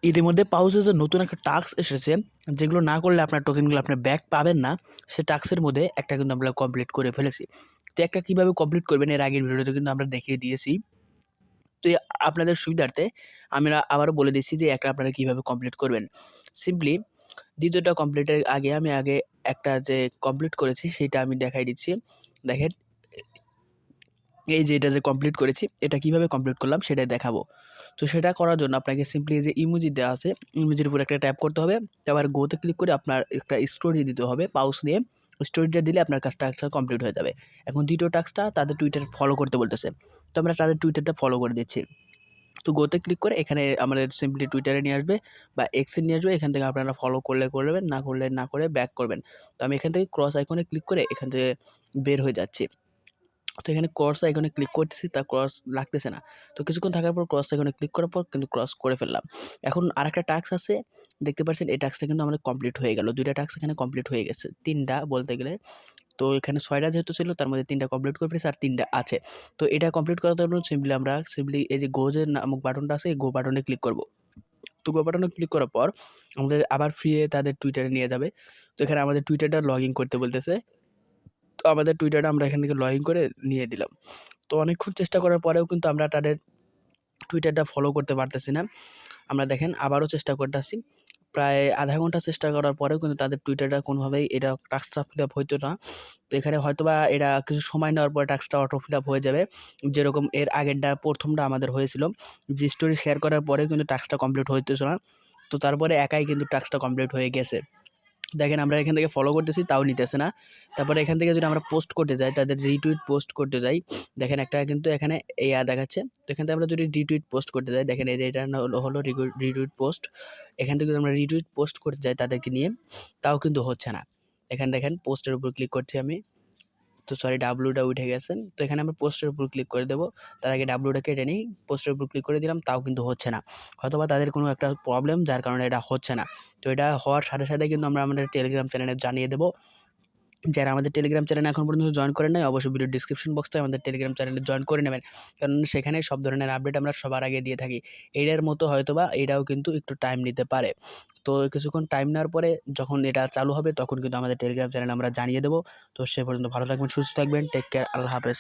ইতিমধ্যে পাউচে যে নতুন একটা টাস্ক এসেছে, যেগুলো না করলে আপনার টোকেনগুলো আপনি ব্যাক পাবেন না, সে টাস্কের মধ্যে একটা কিন্তু আমরা কমপ্লিট করে ফেলেছি। তো একটা কীভাবে কমপ্লিট করবেন এর আগের ভিডিওতে কিন্তু আমরা দেখিয়ে দিয়েছি। তো আপনাদের সুবিধার্থে আমরা আবারও বলে দিচ্ছি যে একটা আপনারা কীভাবে কমপ্লিট করবেন। সিম্পলি দ্বিতীয়টা কমপ্লিটের আগে একটা যে কমপ্লিট করেছি সেইটা আমি দেখাই দিচ্ছি। দেখেন, এই যে এটা যে কমপ্লিট করেছি, এটা কিভাবে কমপ্লিট করলাম সেটাই দেখাবো। তো সেটা করার জন্য আপনাকে সিম্পলি যে ইমোজি দেওয়া আছে, ইমোজির উপর একটা ট্যাপ করতে হবে। তারপর গোতে ক্লিক করে আপনার একটা স্টোরি দিতে হবে পাউস দিয়ে। স্টোরিটা দিলে আপনার কাজটা কমপ্লিট হয়ে যাবে। এখন দ্বিতীয় টাস্কটা তাদের টুইটার ফলো করতে বলতেছে। তো আমরা তাদের টুইটারটা ফলো করে দিচ্ছি। তো গোতে ক্লিক করে এখানে আমাদের সিম্পলি টুইটারে নিয়ে আসবে বা এক্সে নিয়ে আসবে। এখান থেকে আপনারা ফলো করলে করবেন, না করলে না করে ব্যাক করবেন। তো আমি এখান থেকে ক্রস আইকনে ক্লিক করে এখান থেকে বের হয়ে যাচ্ছি। তো এখানে ক্রস আইকনে ক্লিক করতেছি, তা ক্রস লাগতেছে না। তো কিছুক্ষণ থাকার পর ক্রস আইকনে ক্লিক করার পর কিন্তু ক্রস করে ফেললাম। এখন আরেকটা টাস্ক আছে, দেখতে পাচ্ছেন এই টাস্কটা কিন্তু আমাদের কমপ্লিট হয়ে গেল। ২টা টাস্ক এখানে কমপ্লিট হয়ে গেছে, ৩টা বলতে গেলে। তো এখানে ৬টা যেহেতু ছিল তার মধ্যে ৩টা কমপ্লিট করে ফেলেছি আর 3টা আছে। তো এটা কমপ্লিট করার জন্য সিম্পলি এই যে গো যে নামক বাটনটা আছে, এই গো বাটনে ক্লিক করব। তো গো বাটনে ক্লিক করার পর আমাদের আবার তাদের টুইটারে নিয়ে যাবে। তো এখানে আমাদের টুইটারটা লগ ইন করতে বলতেছে। তো আমাদের টুইটারটা আমরা এখান থেকে লগ ইন করে নিয়ে দিলাম। তো অনেকক্ষণ চেষ্টা করার পরেও কিন্তু আমরা তাদের টুইটারটা ফলো করতে পারতেছি না। আমরা দেখেন আবারও চেষ্টা করতেছি। প্রায় আধা ঘন্টা চেষ্টা করার পরেও কিন্তু তাদের টুইটারটা কোনোভাবেই এটা টাস্কটা ফিল আপ হইতো না। তো এখানে হয়তোবা এরা কিছু সময় নেওয়ার পরে টাস্কটা অটো ফিল আপ হয়ে যাবে। যেরকম এর আগেরটা ১টা আমাদের হয়েছিল। যে স্টোরি শেয়ার করার পরেও কিন্তু টাস্কটা কমপ্লিট হইতেছে না। তো তারপরে একাই কিন্তু টাস্কটা কমপ্লিট হয়ে গেছে। দেখেন আমরা এখান থেকে ফলো করতেছি, তাও নিতেছে না। তারপরে এখান থেকে যদি আমরা পোস্ট করতে যাই, তাদের রিটুইট পোস্ট করতে যাই, দেখেন একটা কিন্তু এখানে দেখাচ্ছে। তো এখান থেকে আমরা যদি রিটুইট পোস্ট করতে যাই, দেখেন এই যে এটা হলো রিটুইট পোস্ট। এখান থেকে যদি আমরা রিটুইট পোস্ট করতে যাই তাদেরকে নিয়ে, তাও কিন্তু হচ্ছে না। এখানে দেখেন পোস্টের উপর ক্লিক করছি আমি। তো সরি, ডাব্লুটা উঠে গেছে। তো এখানে আমরা পোস্টের উপর ক্লিক করে দেবো। তার আগে ডাব্লুটা কেটে নিই। পোস্টের উপর ক্লিক করে দিলাম, তাও কিন্তু হচ্ছে না। হয়তোবা তাদের কোনো একটা প্রবলেম যার কারণে এটা হচ্ছে না। তো এটা হওয়ার সাথে সাথে কিন্তু আমরা আমাদের টেলিগ্রাম চ্যানেলে জানিয়ে দেবো। যারা আমাদের টেলিগ্রাম চ্যানেলে এখন পর্যন্ত জয়েন করেন নাই, অবশ্যই ভিডিও ডিসক্রিপশন বক্সে আমাদের টেলিগ্রাম চ্যানেলে জয়েন করে নেবেন। কারণ সেখানে সব ধরনের আপডেট আমরা সবার আগে দিয়ে থাকি। এইটার মতো হয়তোবা এটাও কিন্তু একটু টাইম নিতে পারে। তো কিছুক্ষণ টাইম নেওয়ার পরে যখন এটা চালু হবে তখন কিন্তু আমাদের টেলিগ্রাম চ্যানেলে আমরা জানিয়ে দেবো। তো সে পর্যন্ত ভালো থাকবেন, সুস্থ থাকবেন। Take care. আল্লাহ হাফেজ।